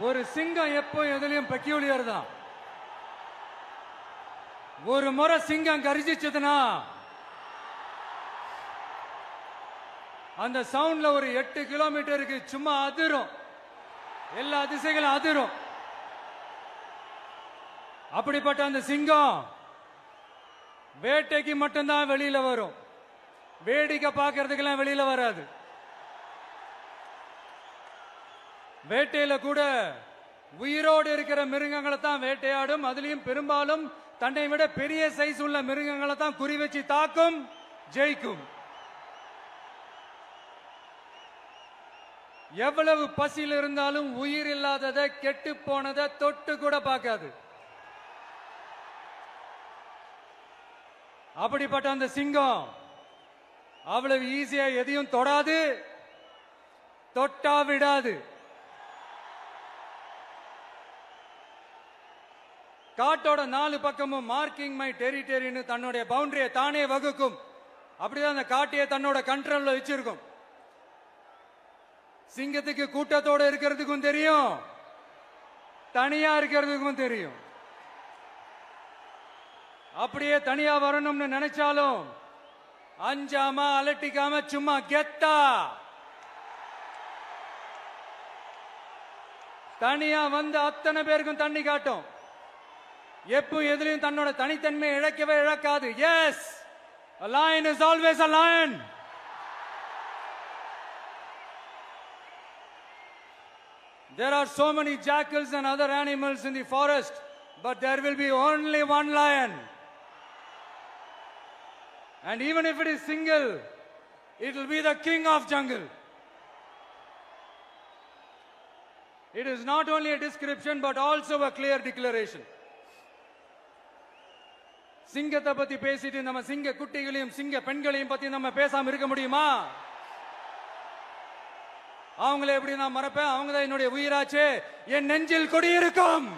ஒரு சிங்கம் எப்போ எதுலயும் பெக்யூலியர் தான். ஒரு முறை சிங்கம் கரிச்சிச்சதுன்னா அந்த சவுண்ட்ல ஒரு 8 கிலோமீட்டருக்கு சும்மா அதிரும், எல்லா திசைகளும் அதிரும். அப்படிப்பட்ட அந்த சிங்கம் வேட்டைக்கு மட்டும்தான் வெளியில வரும், வேடிக்கை பார்க்கறதுக்கெல்லாம் வெளியில வராது. வேட்டையில கூட உயிரோடு இருக்கிற மிருகங்களை தான் வேட்டையாடும். அதுலயும் பெரும்பாலும் தன்னை விட பெரிய சைஸ் உள்ள மிருகங்களை தான் குறி வச்சு தாக்கும், ஜெயிக்கும். எவ்வளவு பசியில் இருந்தாலும் உயிர் இல்லாததை, கெட்டு போனதை தொட்டு கூட பார்க்காது. அப்படிப்பட்ட அந்த சிங்கம் அவ்வளவு ஈஸியா எதையும் தொடாது, தொட்டா விடாது. காட்டோட 4 பக்கமும் மார்க்கிங் மை டெரிட்டரின்னு தன்னுடைய பவுண்டரியை தானே வகுக்கும். அப்படிதான் அந்த காட்டையே தன்னோட கண்ட்ரோல்ல வச்சிருக்கும். சிங்கத்துக்கு கூட்டத்தோட இருக்கிறதுக்கும் தெரியும், தனியா இருக்கிறதுக்கும் தெரியும். அப்படியே தனியா வரணும்னு நினைச்சாலும் அஞ்சாம அலட்டிக்காம சும்மா கெத்தா தனியா வந்து அத்தனை பேருக்கும் தண்ணி காட்டும். எப்போ எதிலையும் தன்னோட தனித்தன்மையை இழக்கவே இழக்காது. Yes, a lion is always a lion. There are so many jackals and other animals in the forest, but there will be only one lion. And even if it is single, it will be the king of jungle. It is not only a description but also a clear declaration. சிங்கத்தை பத்தி பேசிட்டு நம்ம சிங்க குட்டிகளையும் சிங்க பெண்களையும் பத்தி நம்ம பேசாம இருக்க முடியுமா? அவங்களை எப்படி நான் மறப்பேன்? அவங்க தான் என்னுடைய உயிராச்சே, என் நெஞ்சில் குடியிருக்கும்.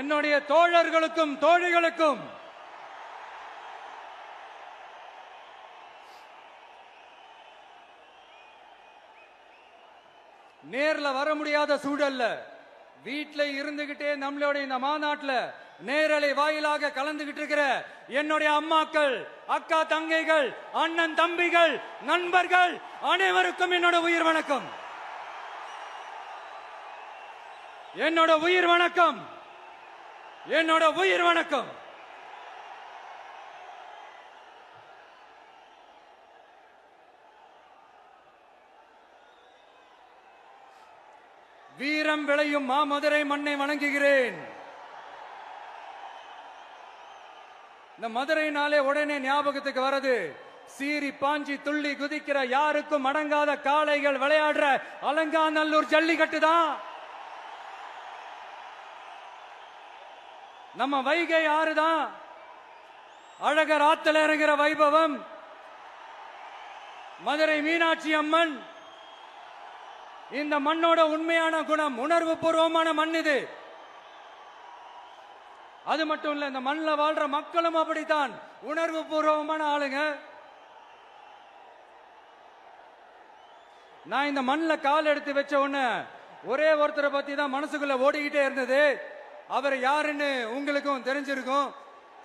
என்னுடைய தோழர்களுக்கும் தோழிகளுக்கும் நேர்ல வர முடியாத சூழல்ல வீட்டில் இருந்துகிட்டே நம்மளோட இந்த மாநாட்டில் நேரலை வாயிலாக கலந்துகிட்டு இருக்கிற என்னுடைய அம்மாக்கள், அக்கா தங்கைகள், அண்ணன் தம்பிகள், நண்பர்கள் அனைவருக்கும் என்னோட உயிர் வணக்கம். என்னோட உயிர் வணக்கம், என்னோட உயிர் வணக்கம். வீரம் விளையும் மாமதுரை மண்ணை வணங்குகிறேன். இந்த மதுரைனாலே உடனே ஞாபகத்துக்கு வரது சீறி பாஞ்சி துள்ளி குதிக்கிற யாருக்கும் அடங்காத காளைகள் விளையாடுற அலங்காநல்லூர் ஜல்லிக்கட்டு தான். நம்ம வைகை ஆறுதான் அழகர் ஆத்துல இறங்குற வைபவம். மதுரை மீனாட்சி அம்மன் இந்த மண்ணோட உண்மையான குணம், உணர்வு பூர்வமான மண் இது. அது மட்டும் இல்ல, இந்த மண்ணில் வாழ்ற மக்களும் அப்படித்தான் உணர்வு பூர்வமான ஆளுங்க. நான் இந்த மண்ணில் கால் எடுத்து வச்ச உடனே ஒரே ஒருத்தரை பத்தி தான் மனசுக்குள்ள ஓடிக்கிட்டே இருந்தது. அவர் யாருன்னு உங்களுக்கும் தெரிஞ்சிருக்கும்.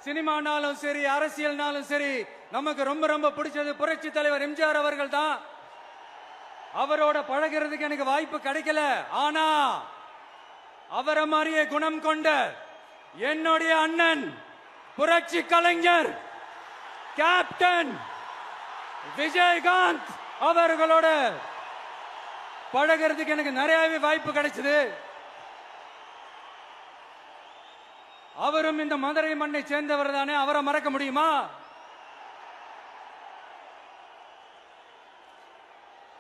சினிமானாலும் சரி, அரசியல்னாலும் சரி, நமக்கு ரொம்ப ரொம்ப பிடிச்சது புரட்சி தலைவர் எம்ஜிஆர் அவர்கள் தான். அவரோட பழகிறதுக்கு எனக்கு வாய்ப்பு கிடைக்கல. ஆனா அவரை மாதிரியே குணம் கொண்ட என்னுடைய அண்ணன் புரட்சி கலைஞர் கேப்டன் விஜயகாந்த் அவர்களோட பழகிறதுக்கு எனக்கு நிறையவே வாய்ப்பு கிடைச்சது. அவரும் இந்த மதுரை மண்ணை சேர்ந்தவர் தானே, அவரை மறக்க முடியுமா?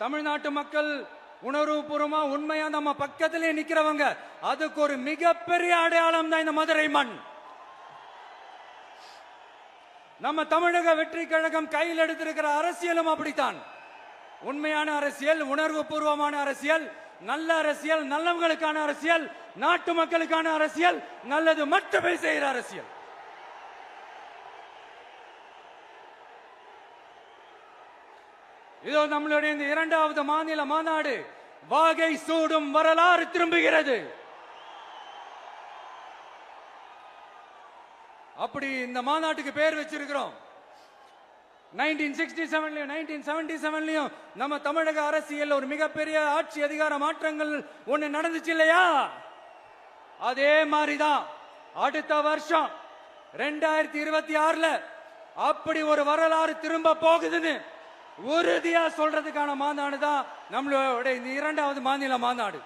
தமிழ்நாட்டு மக்கள் உணர்வுபூர்வமா உண்மையா நம்ம பக்கத்திலே நிக்கிறவங்க, அதுக்கு ஒரு மிகப்பெரிய அடையாளம் தான் இந்த மதுரை மண். நம்ம தமிழக வெற்றி கழகம் கையில் எடுத்திருக்கிற அரசியலும் அப்படித்தான். உண்மையான அரசியல், உணர்வு பூர்வமான அரசியல், நல்ல அரசியல், நல்லவங்களுக்கான அரசியல், நாட்டு மக்களுக்கான அரசியல், நல்லது மட்டுமே செய்கிற அரசியல். இதோ நம்மளுடைய இந்த இரண்டாவது மாநில மாநாடு வாகை சூடும் வரலாறு திரும்புகிறது. அப்படி இந்த மாநாட்டுக்கு பேர் வச்சிருக்கிறோம். 1967லயும் 1977லயும் நம்ம தமிழக அரசியல் ஒரு மிகப்பெரிய ஆட்சி அதிகார மாற்றங்கள் ஒண்ணு நடந்துச்சு இல்லையா? அதே மாதிரிதான் அடுத்த வருஷம் 2026ல அப்படி ஒரு வரலாறு திரும்ப போகுதுன்னு உறுதியா சொல்றதுக்கான மாநாடு தான் நம்மளோட இந்த இரண்டாவது மாநில மாநாடு.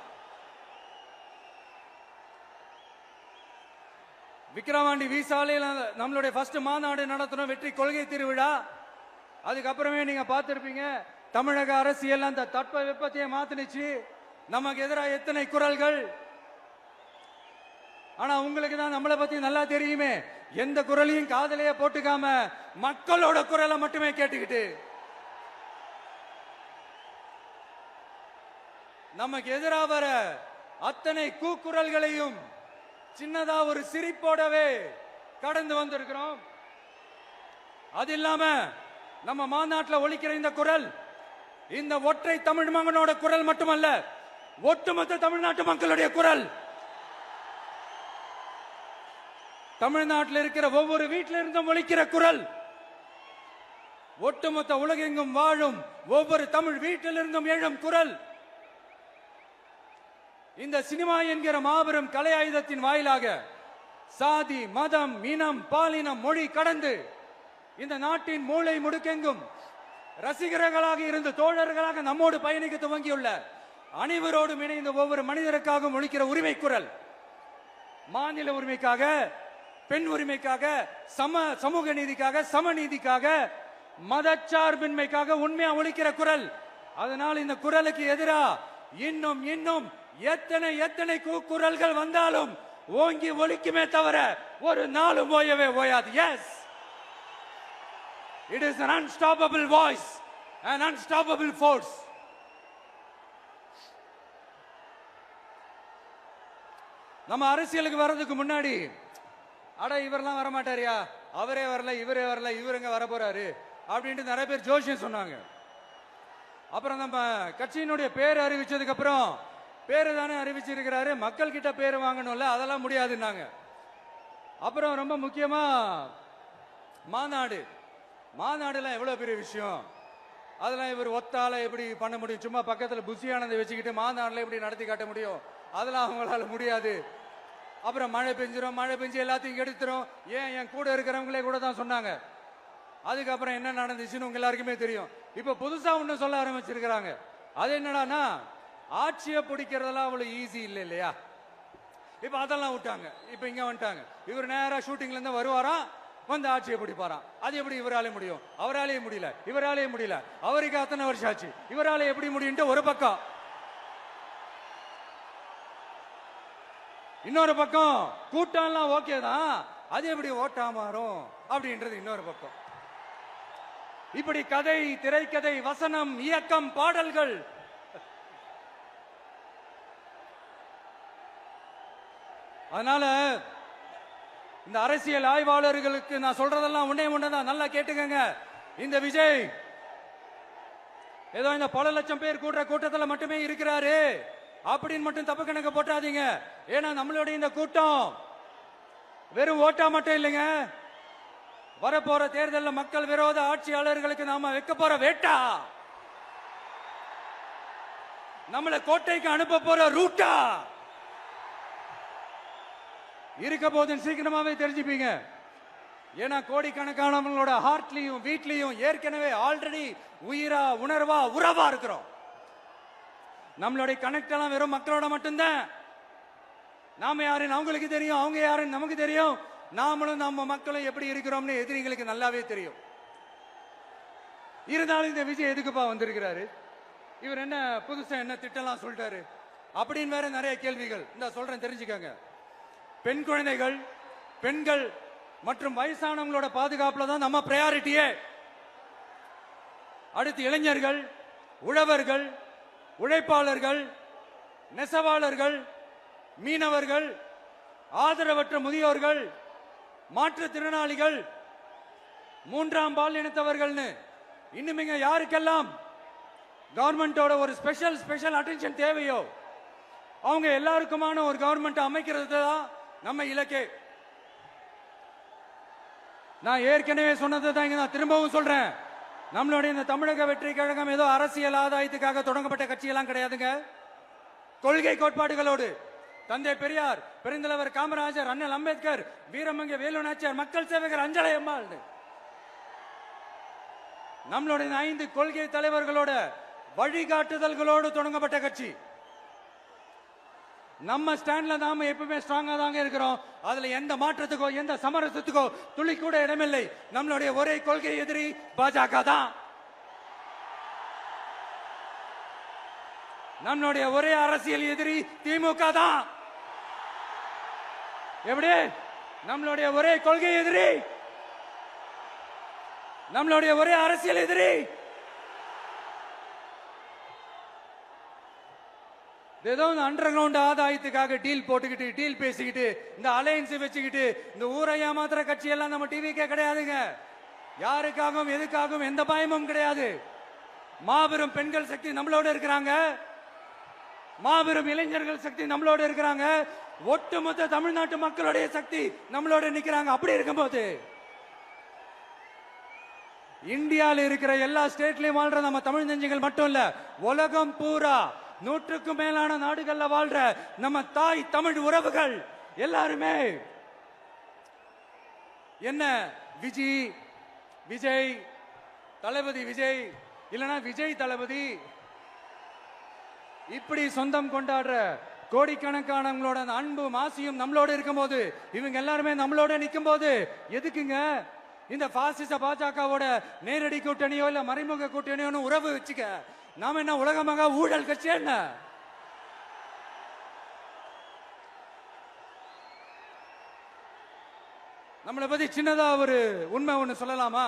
விக்கிரவாண்டி விசாலையில் நம்மளுடைய ஃபர்ஸ்ட் மாநாடு நடத்தணும், வெற்றி கொள்கை திருவிழா. அதுக்கப்புறமே நீங்க பார்த்திருப்பீங்க தமிழக அரசியல் அந்த தட்ப வெப்பத்தையே மாத்தினுச்சு. நமக்கு எதிராக எத்தனை குரல்கள். ஆனா உங்களுக்கு தான் நம்மளை பத்தி நல்லா தெரியுமே, எந்த குரலையும் காதலையே போட்டுக்காம மக்களோட குரலை மட்டுமே கேட்டுக்கிட்டு நமக்கு எதிராக வர அத்தனை கூக்குரல்களையும் சின்னதா ஒரு சிரிப்போடவே கடந்து வந்திருக்கிறோம். அது இல்லாம நம்ம மாநாட்டில் ஒலிக்கிற இந்த குரல் இந்த ஒற்றை தமிழ் மகனோட குரல் மட்டுமல்ல, ஒட்டுமொத்த தமிழ்நாட்டு மக்களுடைய குரல். தமிழ்நாட்டில் இருக்கிற ஒவ்வொரு வீட்டில இருந்தும் ஒலிக்கிற குரல், ஒட்டுமொத்த உலகெங்கும் வாழும் ஒவ்வொரு தமிழ் வீட்டிலிருந்தும் எழும் குரல். இந்த சினிமா என்கிற மாபெரும் கலை ஆயுதத்தின் வாயிலாக சாதி, மதம், இனம், பாலினம், மொழி கடந்து இந்த நாட்டின் மூளை முடுக்கெங்கும் ரசிகர்களாக இருந்து தோழர்களாக நம்மோடு பயணிக்க துவங்கியுள்ள அனைவரோடும் இணைந்த ஒவ்வொரு மனிதருக்காகவும் ஒலிக்கிற உரிமை குரல். மாநில உரிமைக்காக, பெண் உரிமைக்காக, சமூக நீதிக்காக, சமநீதிக்காக, மதச்சார்பின்மைக்காக உண்மையா ஒலிக்கிற குரல். அதனால் இந்த குரலுக்கு எதிராக இன்னும் இன்னும் எத்தனை எத்தனை குரல்கள் வந்தாலும் ஓங்கி ஒலிக்குமே தவிர ஒரு நாளும் ஓயவே ஓயாது. Yes, it is an unstoppable voice, an unstoppable force. நம்ம அரசியலுக்கு வர்றதுக்கு முன்னாடி அட இவரெல்லாம் வர மாட்டாரியா, அவரே வரல, இவரே வரல, இவருங்க வர போறாரு அப்படின்ட்டு நிறைய பேர் ஜோசியம் சொன்னாங்க. அப்புறம் நம்ம கட்சியினுடைய பேர் அறிவிச்சதுக்கு அப்புறம் பேரு தானே அறிவிச்சிருக்கிறாரு, மக்கள் கிட்ட பேர் வாங்கணும்ல, அதெல்லாம் முடியாதுன்னாங்க. அப்புறம் ரொம்ப முக்கியமா மாநாடுலாம் எவ்வளவு பெரிய விஷயம், அதெல்லாம் இவர் ஒத்தால எப்படி பண்ண முடியும், சும்மா பக்கத்துல புசியானதை வச்சுக்கிட்டு மாநாடுல எப்படி நடத்தி காட்ட முடியும், அதெல்லாம் அவங்களால முடியாது. அப்புறம் மழை பெஞ்சு எல்லாத்தையும் எடுத்துரும். ஏன் என் கூட இருக்கிறவங்களே கூட தான் சொன்னாங்க. அதுக்கப்புறம் என்ன நடந்துச்சுன்னு உங்க எல்லாருக்குமே தெரியும். இப்ப புதுசா ஒண்ணு சொல்ல ஆரம்பிச்சிருக்கிறாங்க. அது என்னடானா, ஆட்சியை பிடிக்கிறதெல்லாம் அவ்வளவு ஈஸி இல்லை இல்லையா. இப்ப அதெல்லாம் விட்டாங்க, இப்ப இங்க வந்துட்டாங்க. இவர் நேரா ஷூட்டிங்ல இருந்து வருவாராம், வந்து ஆட்சியை பிடிப்பாராம். அது எப்படி இவராலே முடியும், அவராலேயே முடியல, இவராலேயே முடியல, அவருக்கு அத்தனை வருஷம் ஆச்சு, இவராலே எப்படி முடியும் ஒரு பக்கம். இன்னொரு பக்கம் கூட்டம்லாம் ஓகே தான், அது எப்படி ஓட்டா மாறும் அப்படின்றது இன்னொரு பக்கம். இப்படி கதை, திரைக்கதை, வசனம், இயக்கம், பாடல்கள், அதனால இந்த அரசியல் ஆய்வாளர்களுக்கு நான் சொல்றதெல்லாம் ஒன்னேதான், நல்லா கேட்டுக்கங்க. இந்த விஜய் ஏதோ இந்த பல லட்சம் பேர் கூடுற கூட்டத்துல மட்டுமே இருக்கிறாரு அப்படின்னு மட்டும் தப்பு கணக்கு போட்டாதீங்க. ஏன்னா நம்மளுடைய இந்த கூட்டம் வெறும் ஓட்டா மட்டும் இல்லைங்க, வரப்போற தேர்தலில் மக்கள் விரோத ஆட்சியாளர்களுக்கு நாம வைக்க போற வேட்டா, நம்மளை கோட்டைக்கு அனுப்ப போற ரூட்டா இருக்க போதுன்னு சீக்கிரமாவே தெரிஞ்சுப்பீங்க. ஏன்னா கோடிக்கணக்கானவங்களோட ஹார்ட்லயும் வீட்லயும் ஏற்கனவே ஆல்ரெடி உயிரா, உணர்வா, உறவா இருக்கிறோம். நம்மளுடைய கனெக்ட் எல்லாம் வெறும் மக்களோட மட்டும்தான். நாம யாருன்னு அவங்களுக்கு தெரியும், அவங்க யாருன்னு நமக்கு தெரியும். நாமளும் நம்ம மக்களும் எப்படி இருக்கிறோம்னு எதிரிகளுக்கு நல்லாவே தெரியும். இருந்தாலும் இந்த விஜய் எதுக்குப்பா வந்திருக்கிறாரு, இவர் என்ன புதுசா என்ன திட்டம்லாம் சொல்லிட்டாரு அப்படின்னு வேற நிறைய கேள்விகள். இந்த சொல்றேன் தெரிஞ்சுக்கங்க. பெண் குழந்தைகள், பெண்கள் மற்றும் வயசானவங்களோட பாதுகாப்புல தான் நம்ம பிரையாரிட்டியே. அடுத்து இளைஞர்கள், உழவர்கள், உழைப்பாளர்கள், நெசவாளர்கள், மீனவர்கள், ஆதரவற்ற முதியோர்கள், மாற்றுத்திறனாளிகள், மூன்றாம் பால் இனத்தவர்கள்னு இன்னும் யாருக்கெல்லாம் கவர்மெண்டோட ஒரு ஸ்பெஷல் அட்டென்ஷன் தேவையோ அவங்க எல்லாருக்குமான ஒரு கவர்மெண்ட் அமைக்கிறது தான் நம்ம இலக்கே. நான் ஏற்கனவே சொன்னது தான் இங்க நான் திரும்பவும் சொல்றேன். நம்மளுடைய இந்த தமிழக வெற்றி கழகம் ஏதோ அரசியல் ஆதாயத்துக்காக தொடங்கப்பட்ட கட்சியெல்லாம் கிடையாதுங்க. கொள்கை கோட்பாடுகளோடு தந்தை பெரியார், பெருந்தலைவர் காமராஜர், அண்ணல் அம்பேத்கர், வீரமங்க வேலு நாச்சியார், மக்கள் சேவகர் அஞ்சலை அம்மாள், நம்மளுடைய 5 கொள்கை தலைவர்களோட வழிகாட்டுதல்களோடு தொடங்கப்பட்ட கட்சி. நம்ம ஸ்டாண்ட்ல நாம எப்பவுமே ஸ்ட்ராங்கா தாங்க இருக்கிறோம். அதுல எந்த மாற்றத்துக்கோ எந்த சமரசத்துக்கோ துளி கூட இடமில்லை. நம்மளுடைய ஒரே கொள்கை எதிரி பாஜக தான். நம்மளுடைய ஒரே அரசியல் எதிரி திமுக தான். எப்படி? நம்மளுடைய ஒரே கொள்கை எதிரி, நம்மளுடைய ஒரே அரசியல் எதிரி ஏதோ அண்டர் கிரவுண்ட் ஆதாயத்துக்காக டீல் போட்டுக்கிட்டு டீல் பேசிக்கிட்டு இந்த அலையன்ஸ் வச்சுக்கிட்டு இந்த ஊரை ஏமாத்துற கட்சி எல்லாம் நம்ம டிவிக்கே கிடையாதுங்க. யாருக்காகவும் எதுக்காகவும் எந்த பயமும் கிடையாது. மாபெரும் பெண்கள் சக்தி நம்மளோட இருக்கிறாங்க, மாபெரும் இளைஞர்கள் சக்தி நம்மளோட இருக்கிறாங்க, ஒட்டுமொத்த தமிழ்நாட்டு மக்களுடைய சக்தி நம்மளோட நிக்கிறாங்க. அப்படி இருக்கும்போது இந்தியாவில் இருக்கிற எல்லா ஸ்டேட்லயும் வாழ்ற நம்ம தமிழ் நெஞ்சங்கள் மட்டும் இல்ல, உலகம் பூரா 100க்கும் மேலான நாடுகள்ல வாழ்ற நம்ம தாய் தமிழ் உறவுகள் எல்லாருமே என்ன விஜய் தளபதி விஜய் இல்லனா விஜய் தளபதி இப்படி சொந்தம் கொண்டாடுற கோடிக்கணக்கானவங்களோட அன்பு மாசியும் நம்மளோட இருக்கும்போது, இவங்க எல்லாருமே நம்மளோட நிற்கும் போது எதுக்குங்க இந்த பாசிச பாஜகவோட நேரடி கூட்டணியோ இல்ல மறைமுக கூட்டணியோ உறவு வச்சுக்க? நாம என்ன உலகமாக ஊழல் கட்சி என்ன? நம்மளை பத்தி சின்னதா ஒரு உண்மை ஒண்ணு சொல்லலாமா?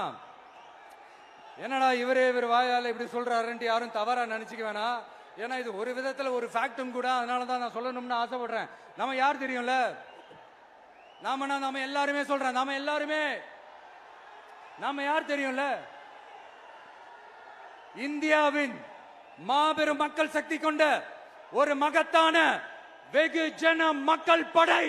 என்னடா இவர் வாயால இப்படி சொல்றாருன்ட்டு யாரும் தவறா நினைச்சுக்க வேணாம். ஏன்னா இது ஒரு விதத்துல ஒரு ஃபேக்டும் கூட. அதனாலதான் நான் சொல்லணும்னு ஆசைப்படுறேன். நம்ம யார் தெரியும்ல? நாம எல்லாருமே சொல்றேன். நாம யார் தெரியும்ல? இந்தியாவின் மாபெரும் மக்கள் சக்தி கொண்ட ஒரு மகத்தான வெகுஜன மக்கள் படை.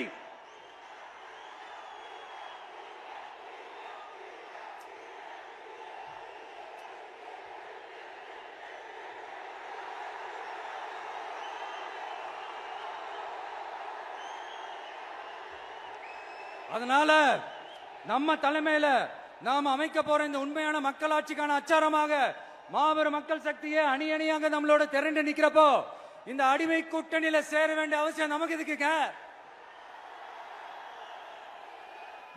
அதனால நம்ம தலைமையில நாம் அமைக்க போற இந்த உண்மையான மக்களாட்சிக்கான அச்சாரமாக மாபெரும் மக்கள் சக்தியை அணி அணியாக நம்மளோட திரண்டு நிக்கிறப்போ இந்த அடிமை கூட்டணியில சேர வேண்டிய அவசியம் நமக்கு இருக்குங்க.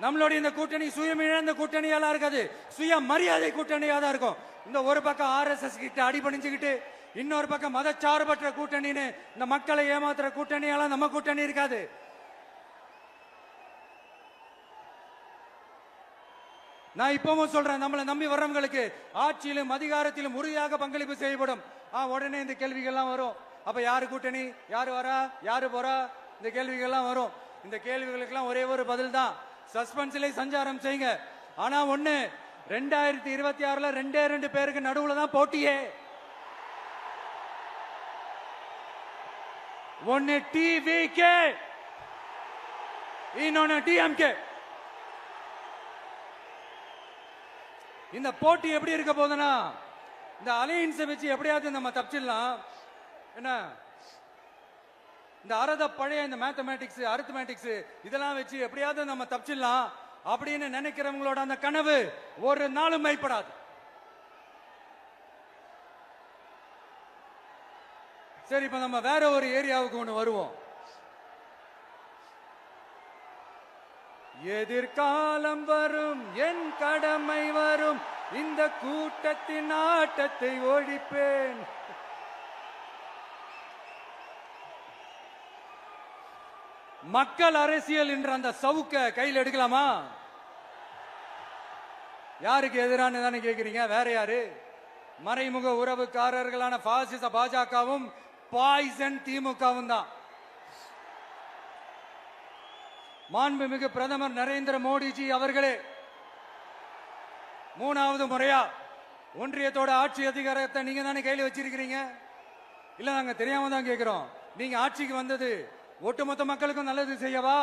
நம்மளுடைய இந்த கூட்டணி சுயமிழந்த கூட்டணியெல்லாம் இருக்காது, சுய மரியாதை கூட்டணியா தான் இருக்கும். இந்த ஒரு பக்கம் RSS கிட்ட அடிபணிஞ்சுக்கிட்டு, இன்னொரு பக்கம் மதச்சார்பற்ற கூட்டணின்னு இந்த மக்களை ஏமாத்துற கூட்டணியெல்லாம் நம்ம கூட்டணி இருக்காது. நான் இப்பவும் சொல்றேன், நம்மளை நம்பி வர்றவங்களுக்கு ஆட்சியிலும் அதிகாரத்திலும் உறுதியாக பங்களிப்பு செய்யப்படும். உடனே இந்த கேள்விகள்லாம் வரும். அப்ப யாரு கூட்டணி, யாரு வரா, யாரு போறா, இந்த கேள்விகள்லாம் வரும். இந்த கேள்விகளுக்கெல்லாம் ஒரே ஒரு பதில் தான், சஸ்பென்ஸ்ல சஞ்சாரம் செய்யுங்க. ஆனா ஒண்ணு, 2026ல 2 பேருக்கு நடுவுல தான் போட்டியே. ஒன்னு TVK, இன்னொன்னு DMK. இந்த போட்டி எப்படி இருக்க போதுன்னா, இந்த அலையன்ஸை வச்சு எப்படியாவது நம்ம தப்பிச்சிடலாம். என்ன இந்த பழைய இந்த மேத்தமேட்டிக்ஸ் அரித்மேட்டிக்ஸ் இதெல்லாம் வச்சு எப்படியாவது நம்ம தப்பிச்சிடலாம் அப்படின்னு நினைக்கிறவங்களோட அந்த கனவு ஒரு நாளும் மெய்ப்படாது. சரி, இப்ப நம்ம வேற ஒரு ஏரியாவுக்கு ஒண்ணு வருவோம். எதிர்காலம் வரும், என் கடமை வரும், இந்த கூட்டத்தின் ஆட்டத்தை ஒழிப்பேன். மக்கள் அரசியல் என்ற அந்த சவுக்க கையில் எடுக்கலாமா? யாருக்கு எதிரான தானே கேக்குறீங்க? வேற யாரு? மறைமுக உறவுக்காரர்களான பாசிச பாஜகவும் பாய்சன் திமுகவும் தான். மாண்புமிகு பிரதமர் நரேந்திர மோடிஜி அவர்களே 3வது முறையா ஒன்றியத்தோட ஆட்சி அதிகாரத்தை நீங்க தானே கையில் வச்சிருக்கிறீங்க. இல்ல நாங்க தெரியாம தான் கேட்கிறோம். நீங்க ஆட்சிக்கு வந்தது ஒட்டுமொத்த மக்களுக்கும் நல்லது செய்யவா,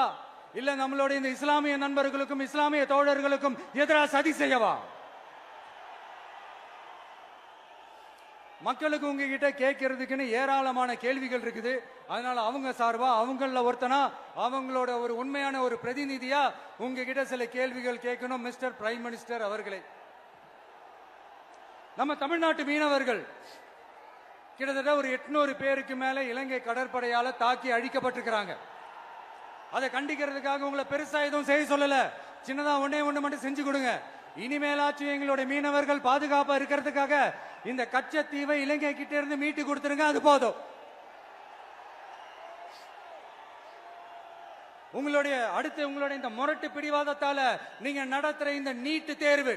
இல்ல நம்மளுடைய இந்த இஸ்லாமிய நண்பர்களுக்கும் இஸ்லாமிய தோழர்களுக்கும் எதிராக சதி செய்யவா? மக்களுக்கு உங்ககிட்ட கேட்கறதுக்குன்னு ஏராளமான கேள்விகள் இருக்குது. அதனால அவங்க சார்பா அவங்கள ஒருத்தனா அவங்களோட ஒரு உண்மையான ஒரு பிரதிநிதியா உங்ககிட்ட சில கேள்விகள் கேட்கணும். மிஸ்டர் பிரைம் மினிஸ்டர் அவர்களே, நம்ம தமிழ்நாட்டு மீனவர்கள் கிட்டத்தட்ட ஒரு 800 பேருக்கு மேல இலங்கை கடற்படையால தாக்கி அழிக்கப்பட்டிருக்கிறாங்க. அதை கண்டிக்கிறதுக்காக உங்களை பெருசா எதுவும் செய்ய சொல்லல, சின்னதா ஒண்ணே ஒண்ணு மட்டும் செஞ்சு கொடுங்க. இனிமேலாச்சும் எங்களுடைய மீனவர்கள் பாதுகாப்பா இருக்கிறதுக்காக இந்த கச்சத்தீவை இலங்கை கிட்ட இருந்து மீட்டு கொடுத்துருங்க, அது போதும். உங்களுடைய இந்த முரட்டு பிடிவாதத்தால நீங்க நடத்துற இந்த நீட்டு தேர்வு,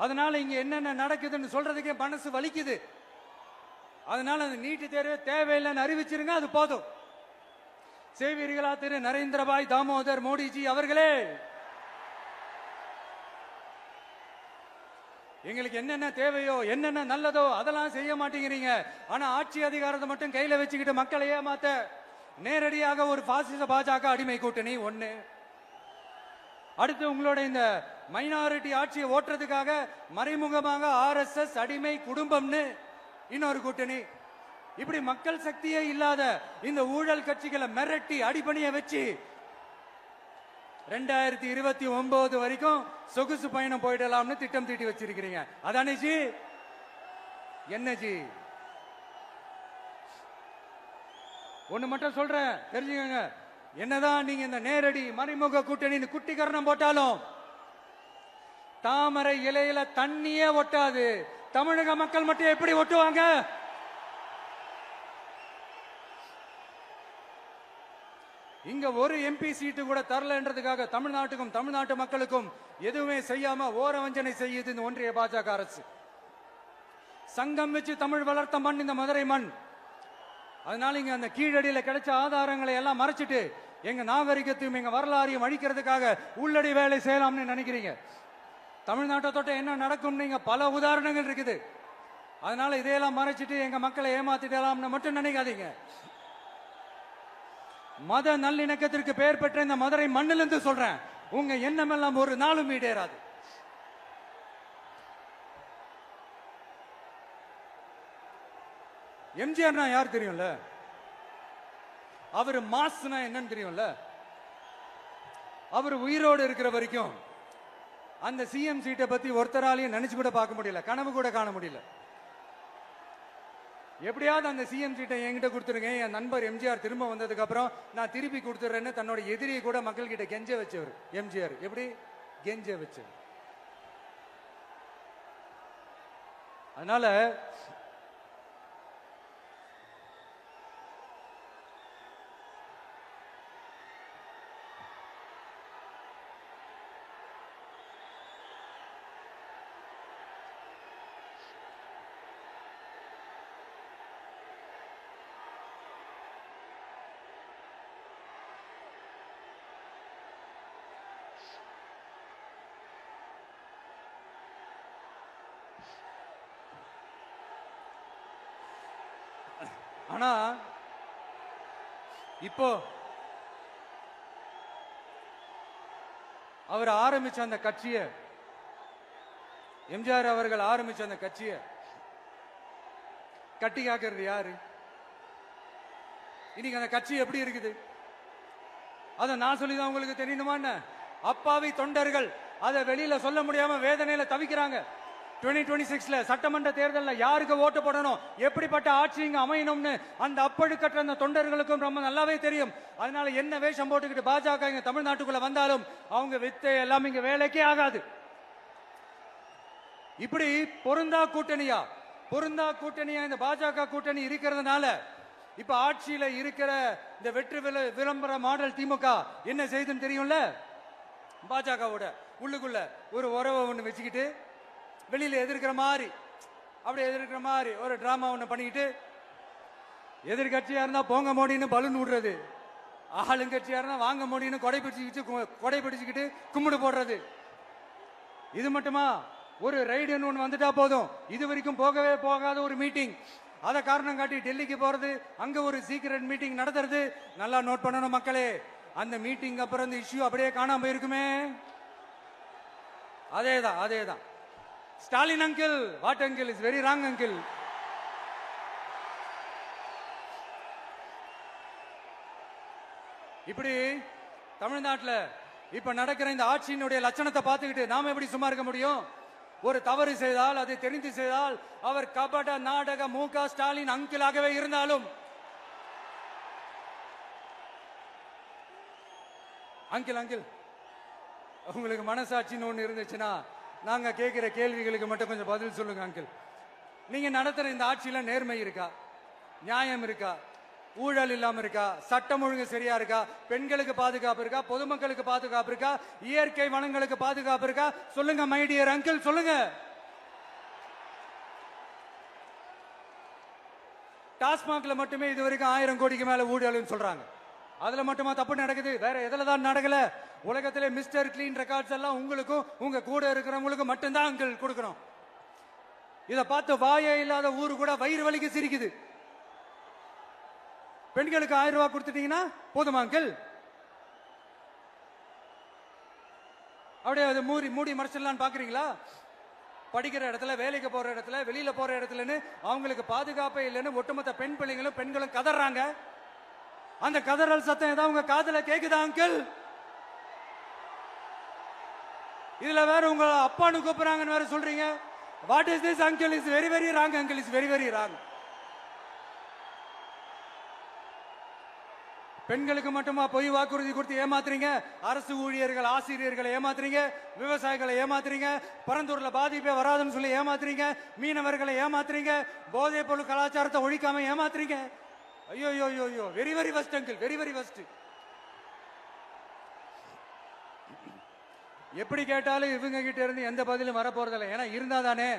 அதனால இங்க என்னென்ன நடக்குதுன்னு சொல்றதுக்கே மனசு வலிக்குது. அதனால அந்த நீட்டு தேர்வு தேவையில்லைன்னு அறிவிச்சிருங்க, அது போதும். செய்வீர்களா திரு நரேந்திரபாய் தாமோதர் மோடிஜி அவர்களே? எங்களுக்கு என்னென்ன தேவையோ என்னென்ன நல்லதோ அதெல்லாம் செய்ய மாட்டேங்கிறீங்க. ஆனா ஆட்சி அதிகாரத்தை மட்டும் கையில வச்சுக்கிட்டு மக்களை ஏமாத்த நேரடியாக ஒரு பாசிச பாஜக அடிமை கூட்டணி ஒண்ணு. அடுத்து உங்களோட இந்த மைனாரிட்டி ஆட்சியை ஓட்டுறதுக்காக மறைமுகமாக RSS அடிமை குடும்பம்னு இன்னொரு கூட்டணி. இப்படி மக்கள் சக்தியே இல்லாத இந்த ஊழல் கட்சிகளை மிரட்டி அடிபணிய வச்சு 2029 வரைக்கும் சொகுசு பயணம் போயிடலாம்னு திட்டம் தீட்டி வச்சிருக்கிறீங்க. அதானே ஜி? என்ன ஜி? ஒண்ணு மட்டும் சொல்றேன், தெரிஞ்சுக்கங்க. என்னதான் நீங்க இந்த நேரடி மறைமுக கூட்டணி குட்டிகரணம் போட்டாலும் தாமரை இலையில தண்ணியே ஒட்டாது. தமிழக மக்கள் மட்டும் எப்படி ஒட்டுவாங்க? இங்க ஒரு MP சீட்டு கூட தரலன்றதுக்காக தமிழ்நாட்டுக்கும் தமிழ்நாட்டு மக்களுக்கும் எதுவுமே செய்யாம ஓரவஞ்சனை செய்யுது இந்த ஒன்றிய பாஜக அரசு. சங்கம் வச்சு தமிழ் வளர்த்த மண் இந்த மதுரை மண். அதனால இங்க அந்த கீழடியில கிடைச்ச ஆதாரங்களை எல்லாம் மறைச்சிட்டு எங்க நாகரிகத்தையும் எங்க வரலாறையும் அழிக்கிறதுக்காக உள்ளடி வேலை செய்யலாம்னு நினைக்கிறீங்க. தமிழ்நாட்டை தொட்ட என்ன நடக்கும் நீங்க பல உதாரணங்கள் இருக்குது. அதனால இதையெல்லாம் மறைச்சிட்டு எங்க மக்களை ஏமாத்திடலாம்னு மட்டும் நினைக்காதீங்க. மத நல்லிணக்கத்திற்கு பெயர் பெற்ற இந்த மதுரை மண்ணிலிருந்து சொல்றேன், உங்க எண்ணம் எல்லாம் ஒரு நாளும் ஈடேறாது. எம்ஜிஆர்னா யார் தெரியும்ல? அவரு மாஸ்னா என்னன்னு தெரியும்ல? அவர் உயிரோடு இருக்கிற வரைக்கும் அந்த CM சீட்டை பத்தி ஒருத்தராலையும் நினைச்சு கூட பார்க்க முடியல, கனவு கூட காண முடியல. எப்படியாவது அந்த CM சீட்டை என்கிட்ட கொடுத்துருங்க, என் நண்பர் எம்ஜிஆர் திரும்ப வந்ததுக்கு அப்புறம் நான் திருப்பி கொடுத்துறேன்னு தன்னோட எதிரியை கூட மக்கள் கிட்ட கெஞ்ச வச்சவர் எம்ஜிஆர். எப்படி கெஞ்ச வச்சவர்? அதனால ஆனா இப்போ அவர் ஆரம்பிச்ச அந்த கட்சியை, எம்ஜிஆர் அவர்கள் ஆரம்பிச்ச அந்த கட்சியை கட்டி காக்கிறது யாரு? இன்னைக்கு அந்த கட்சி எப்படி இருக்குது? அத நான் சொல்லிதான் உங்களுக்கு தெரியணுமா என்ன? அப்பாவி தொண்டர்கள் அதை வெளியில சொல்ல முடியாம வேதனையில தவிக்கிறாங்க. 2026 சட்டமன்ற தேர்தலில் யாருக்கு ஓட்டு போடணும், எப்படிப்பட்ட ஆட்சி இங்க அமையணும்னு அந்த அப்பழுக்கற்ற அந்த தொண்டர்களுக்கும் ரொம்ப நல்லாவே தெரியும். அதனால என்ன வேஷம் போட்டுக்கிட்டு பாஜக இங்க தமிழ்நாட்டுக்குள்ள வந்தாலும் அவங்க வித்தை எல்லாம் இங்க வேலைக்கே ஆகாது. இப்படி பொருந்தா கூட்டணியா இந்த பாஜக கூட்டணி இருக்கிறதுனால இப்ப ஆட்சியில இருக்கிற இந்த வெற்றி விளம்பர மாடல் திமுக என்ன செய்யுதுன்னு தெரியும்ல? பாஜகவோட உள்ளுக்குள்ள ஒரு உறவை ஒண்ணு வச்சுக்கிட்டு வெளியில எதிர்க்கிற மாதிரி ஒரு டிராமா ஒண்ணு பண்ணிக்கிட்டு, எதிர்கட்சியா இருந்தா போங்க மோடின்னு பலூன் விடுறது, ஆளுங்கட்சியா இருந்தா வாங்க மோடின்னு கொடை பிடிச்சுக்கிட்டு கும்பிடு போடுறது. இது மட்டுமா? ஒரு ரைடுன்னு ஒன்று வந்துட்டா போதும். இது வரைக்கும் போகவே போகாத ஒரு மீட்டிங், அதை காரணம் காட்டி டெல்லிக்கு போறது, அங்க ஒரு சீக்கிரட் மீட்டிங் நடத்துறது. நல்லா நோட் பண்ணணும் மக்களே, அந்த மீட்டிங் அப்புறம் இந்த இஷ்யூ அப்படியே காணாம போயிருக்குமே. அதேதான் அதேதான். Stalin uncle, what uncle is very wrong uncle. இப்படி தமிழ்நாட்டில் இப்ப நடக்கிற இந்த ஆட்சியினுடைய லட்சணத்தை பார்த்துக்கிட்டு நாம எப்படி சும்மா இருக்க முடியும்? ஒரு தவறு செய்தால், அதை தெரிந்து செய்தால், அவர் கபட நாடக மு.க. ஸ்டாலின் அங்கிளாகவே இருந்தாலும், அங்கிள் அங்கிள் உங்களுக்கு மனசாட்சின்னு ஒண்ணு இருந்துச்சுன்னா நாங்க கேட்கிற கேள்விகளுக்கு மட்டும் கொஞ்சம் பதில் சொல்லுங்க அங்கிள். நீங்க நடத்துற இந்த ஆட்சியில நேர்மை இருக்கா, நியாயம் இருக்கா, ஊழல் இல்லாம இருக்கா, சட்டம் ஒழுங்கு சரியா இருக்கா, பெண்களுக்கு பாதுகாப்பு இருக்கா, பொதுமக்களுக்கு பாதுகாப்பு இருக்கா, இயற்கை வளங்களுக்கு பாதுகாப்பு இருக்கா? சொல்லுங்க மை டியர் அங்கிள், சொல்லுங்க. டாஸ்மாக்ல மட்டுமே இது வரைக்கும் 1000 கோடிக்கு மேல ஊழல்னு சொல்றாங்க. அதுல மட்டுமா தப்பு நடக்குது? வேற எதுல தான் நடக்கல? உலகத்திலே மிஸ்டர் கிளீன் ரெக்கார்ட்ஸ் எல்லாம் உங்களுக்கும் உங்க கூட இருக்கிறவங்களுக்கும் மட்டும்தான் அங்கிள் கொடுக்கணும். இத பார்த்து வாயே இல்லாத ஊரு கூட வயிறு வலிக்கு சிரிக்குது. பெண்களுக்கு 1000 ரூபாய் கொடுத்துட்டீங்கன்னா போதுமா அங்கிள்? அப்படியே அது மூடி மறைச்சிடலான்னு பாக்குறீங்களா? படிக்கிற இடத்துல, வேலைக்கு போற இடத்துல, வெளியில போற இடத்துலன்னு அவங்களுக்கு பாதுகாப்பே இல்லைன்னு ஒட்டுமொத்த பெண்களும் கதறாங்க. அந்த கதறல் சத்தம் ஏதாவது உங்க காதுல கேக்குதா அங்கிள்? இதுல வேற உங்க அப்பான்னு கூப்பிடுறாங்கன்னு வேற சொல்றீங்க. What is this uncle? Is very very wrong uncle, is very very wrong. பெண்களுக்கு மட்டுமா பொய் வாக்குறுதி கொடுத்து ஏமாத்துறீங்க? அரசு ஊழியர்கள், ஆசிரியர்களை ஏமாத்துறீங்க, விவசாயிகளை ஏமாத்துறீங்க, பரந்தூர்ல பாதிப்பே வராதுன்னு சொல்லி ஏமாத்துறீங்க, மீனவர்களை ஏமாத்துறீங்க, போதைப் பொருள் கலாச்சாரத்தை ஒழிக்காம ஏமாத்துறீங்க. ஐயோ ஐயோ ஐயோ, very very வஸ்ட் uncle, very very வஸ்ட். எப்படி கேட்டாலும் இவங்க கிட்ட இருந்து எந்த பதிலும் வரப்போறதில்லை. ஏன்னா இருந்தா தானே.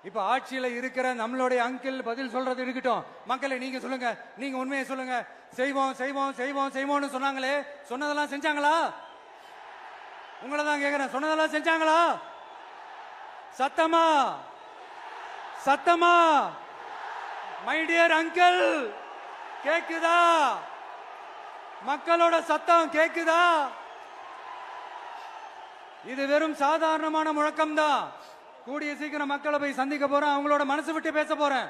இப்ப ஆட்சியில இருக்கிற நம்மளுடைய அங்கிள் பதில் சொல்றது இருக்கட்டும். மக்களை நீங்க சொல்லுங்க, நீங்க உண்மையை சொல்லுங்க. செய்வோம் செய்வோம் செய்வோம் செய்வோம்னு சொன்னாங்களே, சொன்னதெல்லாம் செஞ்சாங்களா? உங்களை தான் கேக்குறேன், சொன்னதெல்லாம் செஞ்சாங்களா? சத்தமா சத்தமா மை டியர் அங்கிள், கேக்குதா? மக்களோட சத்தம் கேக்குதா? இது வெறும் சாதாரணமான முழக்கம் தான். கூடிய சீக்கிரம் மக்களை போய் சந்திக்க போறேன், அவங்களோட மனசு விட்டு பேச போறேன்.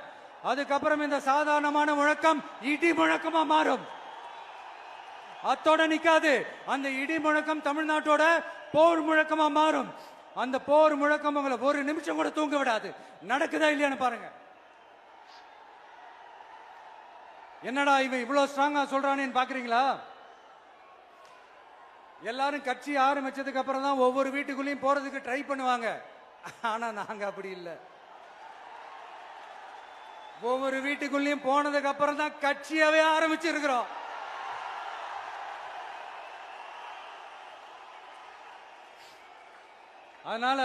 அதுக்கப்புறம் இந்த சாதாரணமான முழக்கம் இடி முழக்கமா மாறும். அத்தோட நிக்காது. அந்த இடி முழக்கம் தமிழ்நாட்டோட போர் முழக்கமா மாறும். அந்த போர் முழக்கம் உங்களை ஒரு நிமிஷம் கூட தூங்க விடாது. நடக்குதா இல்லையான்னு பாருங்க. என்னடா இவன் இவ்வளவு ஸ்ட்ராங்கா சொல்றானேன்னு பாக்குறீங்களா? எல்லாரும் கட்சி ஆரம்பிச்சதுக்கு அப்புறம் தான் ஒவ்வொரு வீட்டுக்குள்ளேயும் போறதுக்கு ட்ரை பண்ணுவாங்க. ஆனா நாங்க அப்படி இல்லை. ஒவ்வொரு வீட்டுக்குள்ளேயும் போனதுக்கு அப்புறம் தான் கட்சியாவே ஆரம்பிச்சிருக்கிறோம். அதனால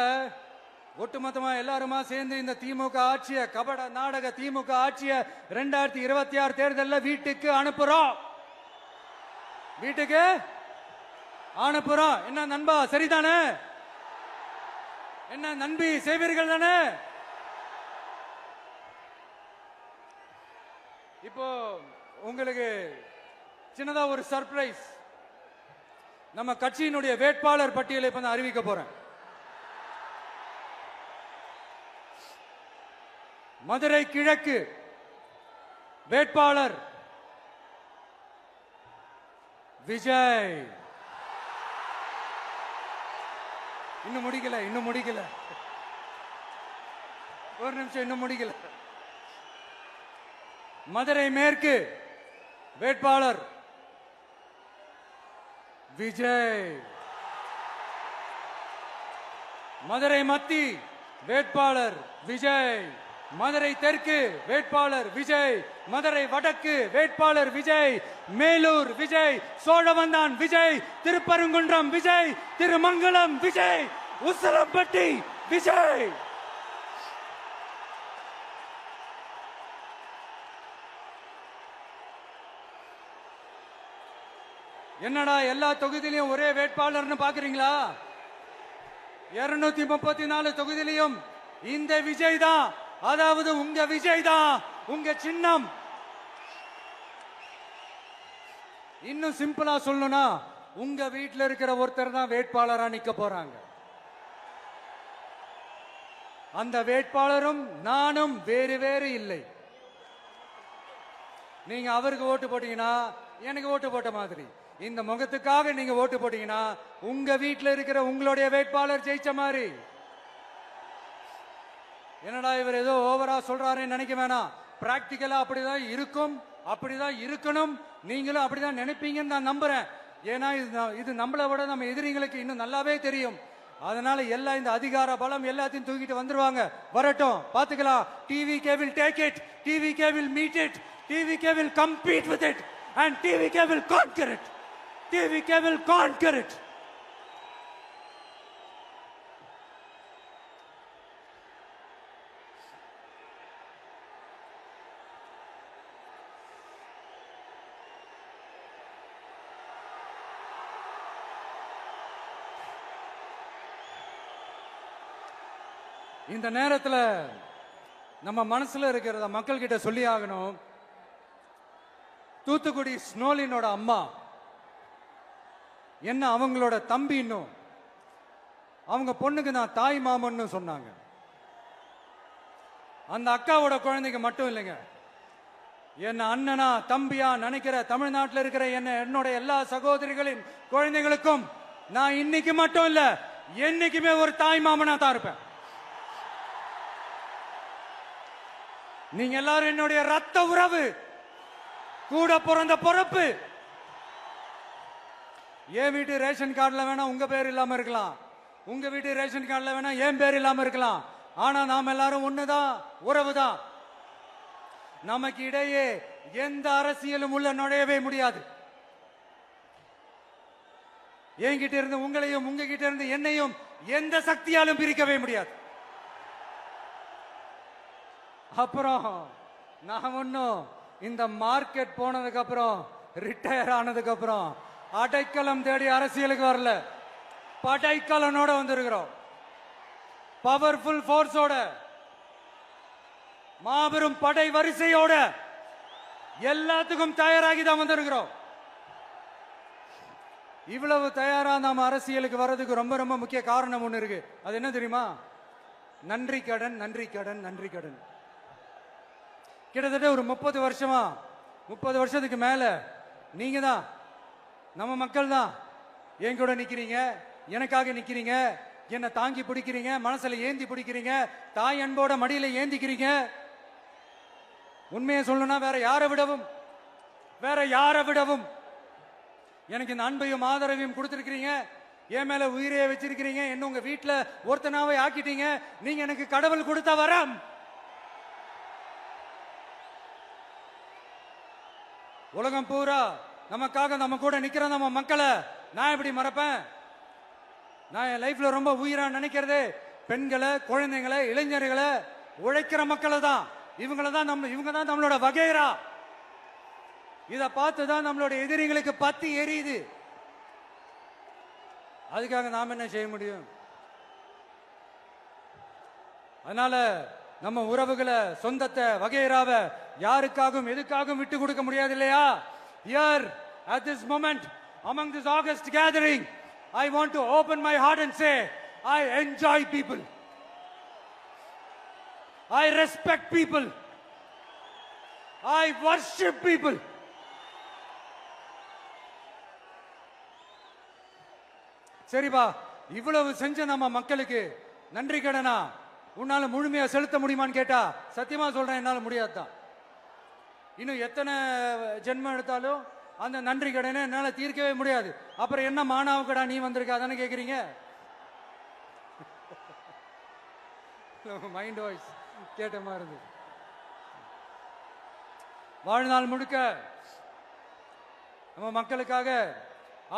ஒட்டுமொத்தமா எல்லாருமா சேர்ந்து இந்த திமுக ஆட்சிய, கபட நாடக திமுக ஆட்சிய 2026 தேர்தலில் வீட்டுக்கு அனுப்புறோம். வீட்டுக்கு அனுப்புறோம். என்ன நண்பா, சரிதானே? என்ன நண்பி, செய்வீர்கள் தானே? இப்போ உங்களுக்கு சின்னதா ஒரு சர்ப்ரைஸ். நம்ம கட்சியினுடைய வேட்பாளர் பட்டியலை இப்ப நான் அறிவிக்க போறேன். மதுரை கிழக்கு வேட்பாளர் விஜய். இன்னும் முடிக்கல, ஒரு நிமிஷம், இன்னும் முடிக்கல. மதுரை மேற்கு வேட்பாளர் விஜய். மதுரை மத்தி வேட்பாளர் விஜய். மதுரை தெற்கு வேட்பாளர் விஜய். மதுரை வடக்கு வேட்பாளர் விஜய். மேலூர் விஜய். சோழவந்தான் விஜய். திருப்பரங்குன்றம் விஜய். திருமங்கலம் விஜய். உசிலம்பட்டி விஜய். என்னடா எல்லா தொகுதியிலையும் ஒரே வேட்பாளர்னு பாக்குறீங்களா? 234 தொகுதியிலையும் இந்த விஜய் தான், அதாவது உங்க விஜய் தான் உங்க சின்னம். இன்னும் சிம்பிளா சொல்லணும்னா உங்க வீட்டில் இருக்கிற ஒருத்தர் தான் வேட்பாளரா நிக்க போறாங்க. அந்த வேட்பாளரும் நானும் வேறு வேறு இல்லை. நீங்க அவருக்கு ஓட்டு போட்டீங்கன்னா எனக்கு ஓட்டு போட்ட மாதிரி, இந்த முகத்துக்காக நீங்க ஓட்டு போட்டீங்கன்னா உங்க வீட்டில் இருக்கிற உங்களுடைய வேட்பாளர் ஜெயிச்ச மாதிரி. என்னடா இவர் ஏதோ ஓவரா சொல்றாருன்னு நினைக்க வேணாம். பிராக்டிக்கலா அப்படிதான் இருக்கும், அப்படிதான் இருக்கணும். நீங்களும் அப்படிதான் நினைப்பீங்கன்னு நான் நம்புறேன். ஏன்னா இது நம்மளை விட நம்ம எதிரிங்களுக்கு இன்னும் நல்லாவே தெரியும். அதனால எல்லாம் இந்த அதிகார பலம் எல்லாத்தையும் தூக்கிட்டு வந்துருவாங்க. வரட்டும், பாத்துக்கலாம். TVK will take it, TVK will meet it, TVK will compete with it and TVK will conquer it, TVK will conquer it. இந்த நேரத்தில் நம்ம மனசுல இருக்கிறத மக்கள் கிட்ட சொல்லி ஆகணும். தூத்துக்குடி ஸ்னோலினோட அம்மா என்ன அவங்களோட தம்பி, இன்னும் அவங்க பொண்ணுக்கு நான் தாய் மாமன்னு சொன்னாங்க. அந்த அக்காவோட குழந்தைக்கு மட்டும் இல்லைங்க, என்ன அண்ணனா தம்பியா நினைக்கிற தமிழ்நாட்டில் இருக்கிற என்னோட எல்லா சகோதரிகளின் குழந்தைகளுக்கும் நான் இன்னைக்கு மட்டும் இல்ல, என்னைக்குமே ஒரு தாய் மாமனா தான் இருப்பேன். நீங்க எல்லாரும் என்னுடைய ரத்த உறவு, கூட பிறந்த பொறுப்பு. என் வீட்டு ரேஷன் கார்டுல வேணா உங்க பேர் இல்லாம இருக்கலாம், உங்க வீட்டு ரேஷன் கார்டுல வேணா என் பேர் இல்லாம இருக்கலாம். ஆனா நாம் எல்லாரும் ஒண்ணுதான், உறவுதான். நமக்கு இடையே எந்த அரசியலும் உள்ள நுழையவே முடியாது. என்கிட்ட இருந்து உங்களையும் உங்ககிட்ட இருந்து என்னையும் எந்த சக்தியாலும் பிரிக்கவே முடியாது. அப்புறம் நான் ஒன்னும் இந்த மார்க்கெட் போனதுக்கு அப்புறம், ரிட்டையர் ஆனதுக்கு அப்புறம் அடைக்கலம் தேடி அரசியலுக்கு வரல. படைக்கலனோட வந்திருக்கிறோம். பவர்ஃபுல் போர்ஸோட, மாபெரும் படை வரிசையோட, எல்லாத்துக்கும் தயாராகி தான் வந்திருக்கிறோம். இவ்வளவு தயாரா நாம அரசியலுக்கு வர்றதுக்கு ரொம்ப ரொம்ப முக்கிய காரணம் ஒண்ணு இருக்கு. அது என்ன தெரியுமா? நன்றி கடன், நன்றி கடன், நன்றி கடன். கிட்டத்தட்ட ஒரு 30 வருஷமா, 30 வருஷத்துக்கு மேல நீங்க தான், நம்ம மக்கள் தான் என் கூட நிக்கிறீங்க, எனக்காக நிக்கிறீங்க, என்னை தாங்கி பிடிக்கிறீங்க, மனசுல ஏந்தி பிடிக்கிறீங்க, தாய் அன்போட மடியில ஏந்திக்கிறீங்க. உண்மையை சொல்லணும்னா வேற யாரை விடவும் எனக்கு இந்த அன்பையும் ஆதரவையும் கொடுத்திருக்கிறீங்க. என் மேல உயிரையே வச்சிருக்கிறீங்க. என்ன உங்க வீட்டுல ஒருத்தனாவே ஆக்கிட்டீங்க. நீங்க எனக்கு கடவுள் கொடுத்த வரம். உலகம் பூரா நமக்காக நம்ம கூட நிக்கிற நம்ம மக்களை நான் எப்படி மறப்பேன்? நான் என் லைஃப்ல ரொம்ப உயிரா நினைக்கிறதே பெண்களை, குழந்தைங்களை, இளைஞர்களை, உழைக்கிற மக்களை தான். இவங்க தான் நம்மளோட வகைரா. இத பார்த்துதான் நம்மளோட எதிரிகளுக்கு பத்தி எரியுது. அதுக்காக நாம என்ன செய்ய முடியும்? அதனால நம்ம உறவுகளை, சொந்தத்தை, வகைராவை யாருக்காகவும் எதுக்காகவும் விட்டு கொடுக்க முடியாது இல்லையா? Here at this moment among this August gathering, I want to open my heart and say I enjoy people, I respect people, I worship people. சரிப்பா, இவ்வளவு செஞ்ச நம்ம மக்களுக்கு நன்றி கடனா உன்னால முழுமையா செலுத்த முடியுமான்னு கேட்டா சத்தியமா சொல்றேன், என்னால முடியாதுதான். இன்னும் எத்தனை ஜென்மம் எடுத்தாலும் அந்த நன்றி கடனை என்னால தீர்க்கவே முடியாது. அப்புறம் என்ன மானாவுக்கடா நீ வந்திருக்க அதானே கேக்குறீங்க? மைண்ட் வாய்ஸ் கேட்ட மாதிரி இருந்து. வாழ்நாள் முழுக்க நம்ம மக்களுக்காக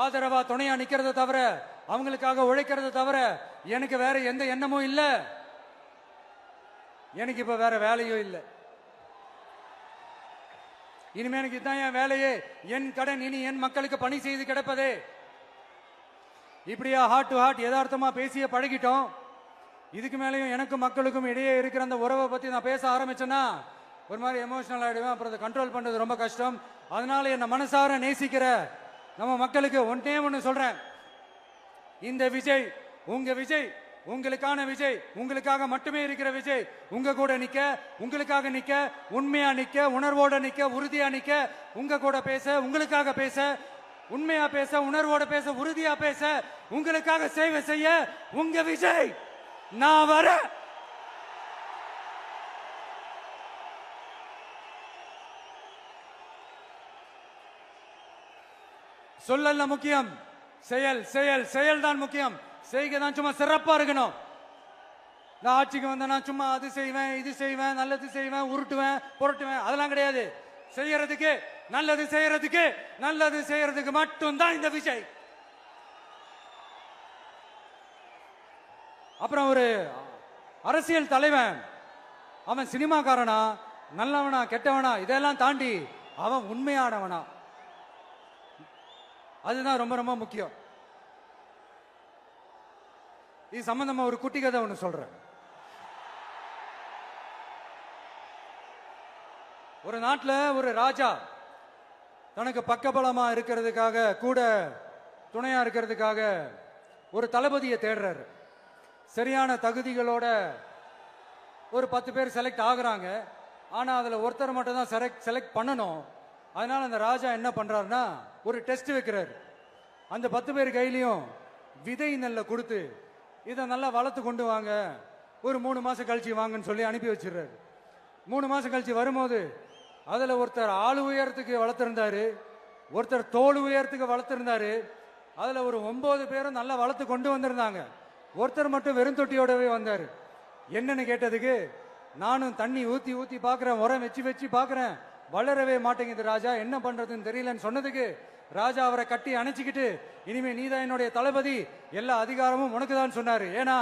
ஆதரவா துணையா நிக்கிறத தவிர, அவங்களுக்காக உழைக்கிறத தவிர எனக்கு வேற எந்த எண்ணமும் இல்லை. எனக்கு இப்ப வேற வேலையும் இல்லை. இனிமே எனக்கு இதுதான் என் வேலையே. என் கடன் இனி என் மக்களுக்கு பணி செய்து கிடப்பதே. இப்படியா ஹார்ட் டு ஹார்ட் யதார்த்தமா பேசிய பழகிட்டோம். இதுக்கு மேலேயும் எனக்கும் மக்களுக்கும் இடையே இருக்கிற அந்த உறவை பத்தி நான் பேச ஆரம்பிச்சேன்னா ஒரு மாதிரி எமோஷனல் ஆயிடுவேன். அப்புறம் அதை கண்ட்ரோல் பண்றது ரொம்ப கஷ்டம். அதனால என்ன மனசார நேசிக்கிற நம்ம மக்களுக்கு ஒண்ணு சொல்றேன். இந்த விஜய் உங்க விஜய், உங்களுக்கான விஜய், உங்களுக்காக மட்டுமே இருக்கிற விஜய். உங்க கூட நிக்க, உங்களுக்காக நிக்க, உண்மையா நிக்க, உணர்வோட நிக்க, உறுதியா நிக்க, உங்க கூட பேச, உங்களுக்காக பேச, உண்மையா பேச, உணர்வோட பேச, உறுதியா பேச, உங்களுக்காக சேவை செய்ய உங்க விஜய் நான் வர. சொல்லல முக்கியம், செயல் செயல் செயல் தான் முக்கியம். செய்கை தான் சும்மா சிறப்பா இருக்கணும். நான் ஆட்சிக்கு வந்தேன்னா சும்மா அது செய்வேன், இது செய்வேன், நல்லது செய்வேன், உருட்டுவேன், புரட்டுவேன், அதெல்லாம் கிடையாது. செய்யறதுக்கு நல்லது செய்யறதுக்கு நல்லது செய்யறதுக்கு மட்டும்தான் இந்த விஜய். அப்புறம் ஒரு அரசியல் தலைவன் அவன் சினிமாக்காரனா, நல்லவனா, கெட்டவனா, இதெல்லாம் தாண்டி அவன் உண்மையானவனா, அதுதான் ரொம்ப ரொம்ப முக்கியம். இது சம்பந்தமா ஒரு குட்டி கதை ஒன்று சொல்றேன். ஒரு நாட்டில் ஒரு ராஜா தனக்கு பக்கபலமா இருக்கிறதுக்காக, கூட துணையா இருக்கிறதுக்காக ஒரு தளபதியை தேடுறாரு. சரியான தகுதிகளோட ஒரு 10 பேர் செலக்ட் ஆகுறாங்க. ஆனா அதுல ஒருத்தர் மட்டும் தான் செலக்ட் பண்ணணும். அதனால அந்த ராஜா என்ன பண்றாருன்னா ஒரு டெஸ்ட் வைக்கிறாரு. அந்த 10 பேர் கையிலையும் விதை நெல்லை கொடுத்து இதை நல்லா வளர்த்து கொண்டு வாங்க, ஒரு 3 மாசம் கழிச்சு வாங்கன்னு சொல்லி அனுப்பி வச்சிடுறாரு. 3 மாசம் கழிச்சு வரும்போது அதுல ஒருத்தர் ஆளு உயரத்துக்கு வளர்த்திருந்தாரு, ஒருத்தர் தோல் உயரத்துக்கு வளர்த்திருந்தாரு. அதுல ஒரு 9 பேரும் நல்லா வளர்த்து கொண்டு வந்திருந்தாங்க. ஒருத்தர் மட்டும் வெறும் தொட்டியோடவே வந்தாரு. என்னன்னு கேட்டதுக்கு, நானும் தண்ணி ஊத்தி ஊத்தி பாக்குறேன், உரம் வச்சு வச்சு பாக்குறேன், வளரவே மாட்டேங்குது ராஜா, என்ன பண்றதுன்னு தெரியலன்னு சொன்னதுக்கு ராஜா அவரை கட்டி அணைச்சிக்கிட்டு, இனிமே நீதான் என்னுடைய தளபதி, எல்லா அதிகாரமும் உனக்கு தான் சொன்னாரு. ஏன்னா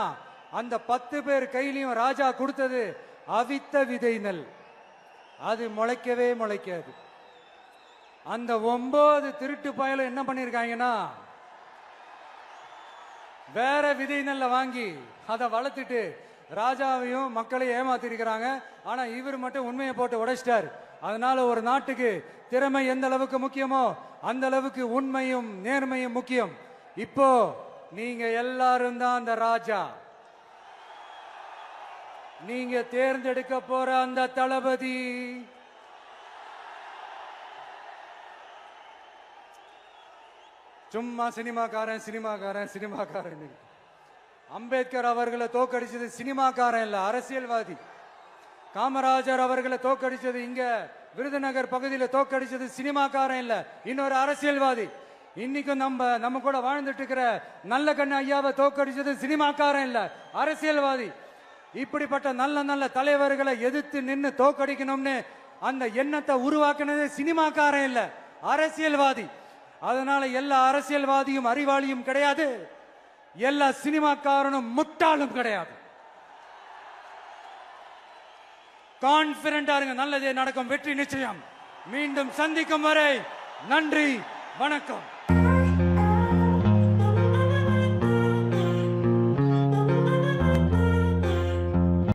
அந்த 10 பேர் கையிலையும் ராஜா கொடுத்தது அவித்த விதை நெல், அது முளைக்கவே முளைக்காது. அந்த 9 திருட்டு பயலும் என்ன பண்ணிருக்காங்கன்னா வேற விதை நெல்லை வாங்கி அதை வளர்த்துட்டு ராஜாவையும் மக்களையும் ஏமாத்திருக்கிறாங்க. ஆனா இவர் மட்டும் உண்மையை போட்டு உடைச்சிட்டார். அதனால ஒரு நாட்டுக்கு திறமை எந்த அளவுக்கு முக்கியமோ அந்த அளவுக்கு உண்மையும் நேர்மையும் முக்கியம். இப்போ நீங்க எல்லாரும் தான் அந்த ராஜா. நீங்க தேர்ந்தெடுக்க போற அந்த தளபதி சும்மா சினிமாக்காரன் சினிமாக்காரன் சினிமாக்காரன். அம்பேத்கர் அவர்களை தோக்கடிச்சது சினிமாக்காரன் இல்ல, அரசியல்வாதி. காமராஜர் அவர்களை தோக்கடிச்சது இங்க விருதுநகர் பகுதியில் தோக்கடிச்சது சினிமாக்காரன் இல்ல, இன்னொரு அரசியல்வாதி. இன்னைக்கும் நம்ம கூட வாழ்ந்துட்டு இருக்கிற நல்ல கண்ணு ஐயாவை தோக்கடிச்சது சினிமாக்காரன் இல்ல, அரசியல்வாதி. இப்படிப்பட்ட நல்ல நல்ல தலைவர்களை எதிர்த்து நின்று தோக்கடிக்கணும்னு அந்த எண்ணத்தை உருவாக்குனது சினிமாக்காரன் இல்ல, அரசியல்வாதி. அதனால எல்லா அரசியல்வாதியும் அறிவாளியும் கிடையாது, எல்லா சினிமாக்காரனும் முட்டாளும் கிடையாது. கான்பிடண்டா இருங்க, நல்லதே நடக்கும், வெற்றி நிச்சயம். மீண்டும் சந்திக்கும் வரை நன்றி, வணக்கம்.